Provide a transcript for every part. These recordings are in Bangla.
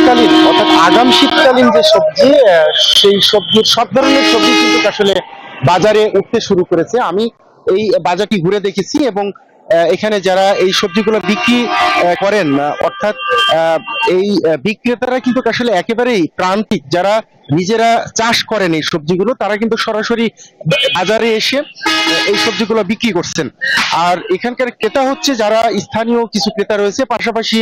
শীতকালীন অর্থাৎ আগাম শীতকালীন যে সবজি, সেই সবজির সব ধরনের সবজি কিন্তু আসলে বাজারে উঠতে শুরু করেছে। আমি এই বাজারটি ঘুরে দেখেছি এবং এখানে যারা এই সবজিগুলো বিক্রি করেন, অর্থাৎ এই বিক্রেতারা কিন্তু আসলে একেবারেই প্রান্তিক, যারা নিজেরা চাষ করেন এই সবজিগুলো, তারা কিন্তু সরাসরি বাজারে এসে এই সবজিগুলো বিক্রি করছেন। আর এখানকার ক্রেতা হচ্ছে যারা স্থানীয় কিছু ক্রেতা রয়েছে, পাশাপাশি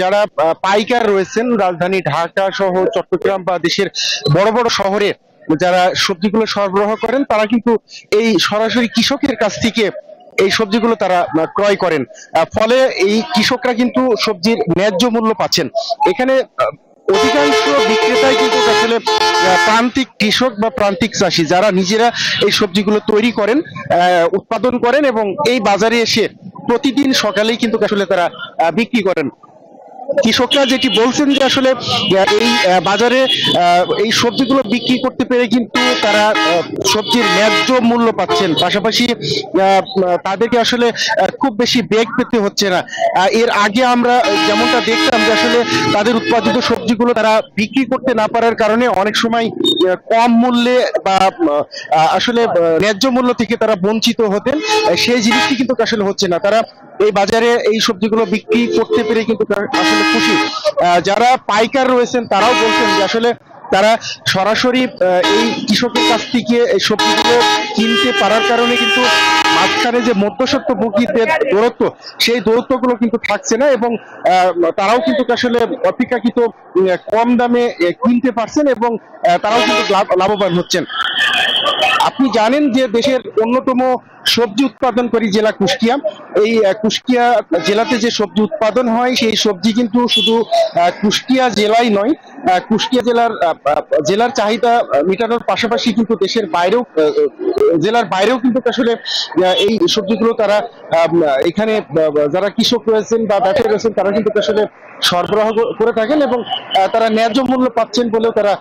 যারা পাইকার রয়েছেন রাজধানী ঢাকা সহ চট্টগ্রাম বা দেশের বড় বড় শহরে যারা সবজিগুলো সরবরাহ করেন, তারা কিন্তু এই সরাসরি কৃষকের কাছ থেকে এই সবজিগুলো তারা ক্রয় করেন। ফলে এই কৃষকরা কিন্তু সবজির ন্যায্য মূল্য পাচ্ছেন। এখানে অধিকাংশ বিক্রেতাই কিন্তু আসলে প্রান্তিক কৃষক বা প্রান্তিক চাষি, যারা নিজেরা এই সবজিগুলো তৈরি করেন, উৎপাদন করেন এবং এই বাজারে এসে প্রতিদিন সকালেই কিন্তু আসলে তারা বিক্রি করেন। কৃষকরা যেটি বলছেন যে আসলে এই বাজারে এই সবজিগুলো বিক্রি করতে পেরে কিন্তু তারা সবজির ন্যায্য মূল্য পাচ্ছেন, পাশাপাশি তাদেরকে আসলে খুব বেশি বেগ পেতে হচ্ছে না। এর আগে আমরা যেমনটা দেখতাম যে আসলে তাদের উৎপাদিত সবজিগুলো তারা বিক্রি করতে না পারার কারণে অনেক সময় কম মূল্যে বা আসলে ন্যায্য মূল্য থেকে তারা বঞ্চিত হতেন। সেই জিনিসটি কিন্তু আসলে হচ্ছে না। তারা এই বাজারে এই সবজিগুলো বিক্রি করতে পেরে কিন্তু আসলে খুশি। যারা পাইকার রয়েছেন তারাও বলছেন যে আসলে তারা সরাসরি এই কৃষকের কাছ থেকে এই সবজিগুলো কিনতে পারার কারণে কিন্তু মাঝখানে যে মধ্যস্বত্বভোগীদের দূরত্ব, সেই দূরত্বগুলো কিন্তু থাকছে না এবং তারাও কিন্তু আসলে অপেক্ষাকৃত কম দামে কিনতে পারছেন এবং তারাও কিন্তু লাভবান হচ্ছেন। আপনি জানেন যে দেশের অন্যতম সবজি উৎপাদনকারী জেলা কুষ্টিয়া। এই কুষ্টিয়া জেলাতে যে সবজি উৎপাদন হয়, সেই সবজি কিন্তু শুধু কুষ্টিয়া জেলায় নয়, কুষ্টিয়া জেলার চাহিদা মেটানোর পাশাপাশি কিন্তু দেশের বাইরেও, জেলার বাইরেও কিন্তু আসলে এই সবজিগুলো তারা এখানে যারা কৃষক রয়েছেন বা ব্যবসায়ী রয়েছেন তারা কিন্তু আসলে সরবরাহ করে থাকেন এবং তারা ন্যায্য মূল্য পাচ্ছেন বলেও তারা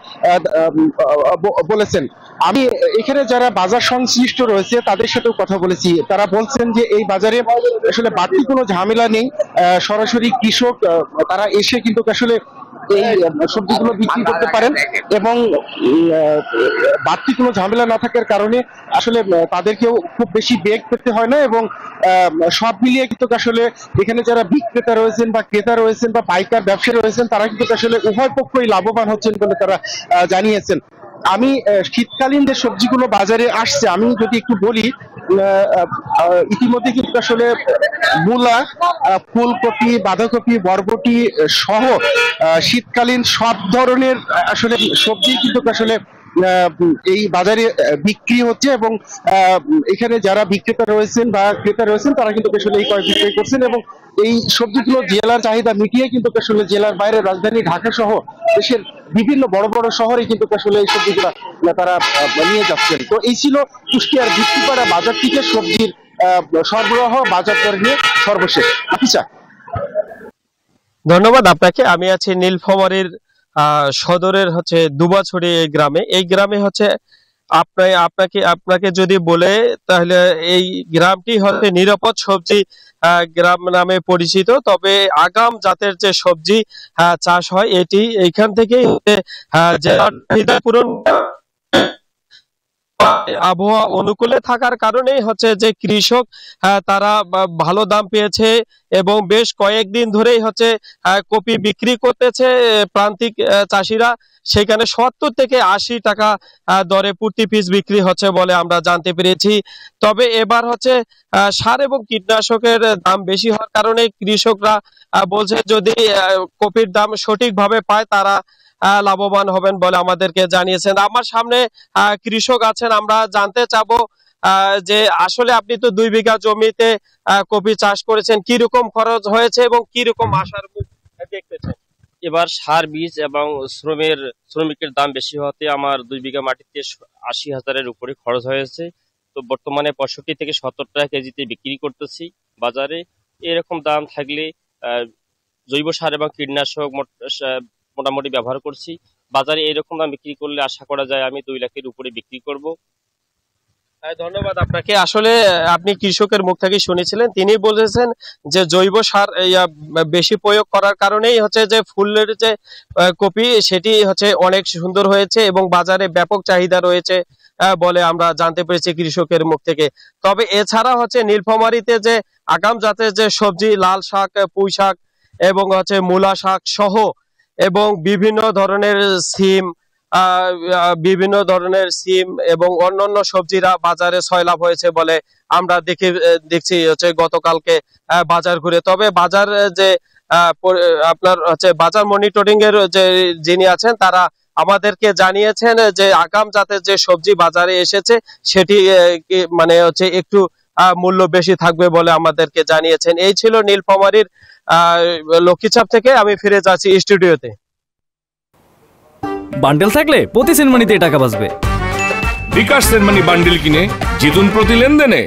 বলেছেন। আমি এখানে যারা বাজার সংশ্লিষ্ট রয়েছে তাদের সাথেও কথা বলেছি, তারা বলছেন যে এই বাজারে আসলে বাড়তি কোনো ঝামেলা নেই। সরাসরি কৃষক তারা এসে কিন্তু আসলে এই সবজিগুলো বিক্রি করতে পারেন এবং বাড়তি কোনো ঝামেলা না থাকার কারণে আসলে তাদেরকেও খুব বেশি বেগ পেতে হয় না এবং সব মিলিয়ে কিন্তু আসলে এখানে যারা বিক্রেতা রয়েছেন বা ক্রেতা রয়েছেন বা পাইকার ব্যবসায়ী রয়েছেন, তারা কিন্তু আসলে উভয় পক্ষই লাভবান হচ্ছেন বলে তারা জানিয়েছেন। আমি শীতকালীন যে সবজিগুলো বাজারে আসছে, আমি যদি একটু বলি, ইতিমধ্যে কিন্তু আসলে মূলা, ফুলকপি, বাঁধাকপি, বরবটি সহ শীতকালীন সব ধরনের আসলে সবজি কিন্তু আসলে এই বাজারে বিক্রি হচ্ছে এবং এখানে যারা বিক্রেতা রয়েছেন বা ক্রেতা রয়েছেন তারা কিন্তু আসলে এই ক্রয় বিক্রয় করছেন এবং এই সবজিগুলো জেলার চাহিদা মিটিয়ে কিন্তু আসলে জেলার বাইরে রাজধানী ঢাকা সহ দেশের বিভিন্ন বড় বড় শহরে কিন্তু আসলে এই সবজিগুলা তারা নিয়ে যাচ্ছেন। তো এই ছিল কুষ্টিয়ার ভিত্তিপাড়া বাজার থেকে সবজির সরবরাহ বাজার দর নিয়ে সর্বশেষ। আচ্ছা, ধন্যবাদ আপনাকে। আমি আছি নীলফামারীর সদরের হচ্ছে দুবাছড়ি এই গ্রামে। এই গ্রামে হচ্ছে আপনাকে আপনাকে যদি বলে, তাহলে এই গ্রামটি হচ্ছে নিরাপদ সবজি গ্রাম নামে পরিচিত। তবে আগাম জাতের যে সবজি চাষ হয়, এটি এইখান থেকেই জেলার চাহিদা পূরণ, আবহাওয়া অনুকূলে থাকার কারণেই হচ্ছে যে কৃষক তারা ভালো দাম পেয়েছে এবং বেশ কয়েকদিন ধরেই হচ্ছে কপি বিক্রি করতেছে প্রান্তিক চাষিরা। সেখানে 70 থেকে 80 টাকা দরে প্রতি পিস বিক্রি হচ্ছে বলে আমরা জানতে পেরেছি। তবে এবার হচ্ছে সার এবং কীটনাশকের দাম বেশি হওয়ার কারণে কৃষকরা বলছে যদি কপির দাম সঠিকভাবে পায় তারা লাভবান হবেন বলে আমাদেরকে জানিয়েছেন। আমার সামনে কৃষক আছেন, আমরা জানতে চাবো যে আসলে আপনি তো 2 বিঘা জমিতে কপি চাষ করেছেন, কি রকম খরচ হয়েছে এবং কি রকম আশার মুখ দেখতেছেন? এবার সার, বীজ এবং শ্রমিকের দাম বেশি হতে আমার 2 বিঘা মাটিতে 80,000-এর উপরে খরচ হয়েছে। তো বর্তমানে 65 থেকে 70 টাকা কেজিতে বিক্রি করতেছি বাজারে। এরকম দাম থাকলে জৈব সার এবং কীটনাশক মোটামুটি ব্যবহার করছি। বাজারে এরকম দাম বিক্রি করলে আশা করা যায় আমি 2 লাখের উপরে বিক্রি করব। ধন্যবাদ আপনাকে। আসলে আপনি কৃষকের মুখ থেকে শুনেছিলেন, তিনি বলেছেন যে জৈব সার বেশি প্রয়োগ করার কারণেই হচ্ছে যে ফুলের যে কপি সেটি হচ্ছে অনেক সুন্দর হয়েছে এবং বাজারে ব্যাপক চাহিদা রয়েছে বলে আমরা জানতে পেরেছি কৃষকের মুখ থেকে। তবে এছাড়া হচ্ছে নীলফামারীতে যে আগাম জাতের যে সবজি, লাল শাক, পুঁই শাক এবং হচ্ছে মূলা শাক সহ এবং বিভিন্ন ধরনের সিম এবং অন্যান্য সবজিরা বাজারে সয়লাভ হয়েছে বলে আমরা দেখছি হচ্ছে গতকালকে বাজার ঘুরে। তবে বাজার যে আপনার হচ্ছে বাজার মনিটরিং এর যে যিনি আছেন তারা আমাদেরকে জানিয়েছেন যে আগাম জাতের যে সবজি বাজারে এসেছে সেটি মানে হচ্ছে একটু মূল্য বেশি থাকবে বলে আমাদেরকে জানিয়েছেন। এই ছিল নীলফামারীর লক্ষ্মীচাপ থেকে। আমি ফিরে যাচ্ছি স্টুডিওতে। বান্ডেল থাকলে প্রতি সেনমানিতে টাকা বাঁচবে। বিকাশ সেনমানি বান্ডিল কিনে জিতুন প্রতি লেনদেনে।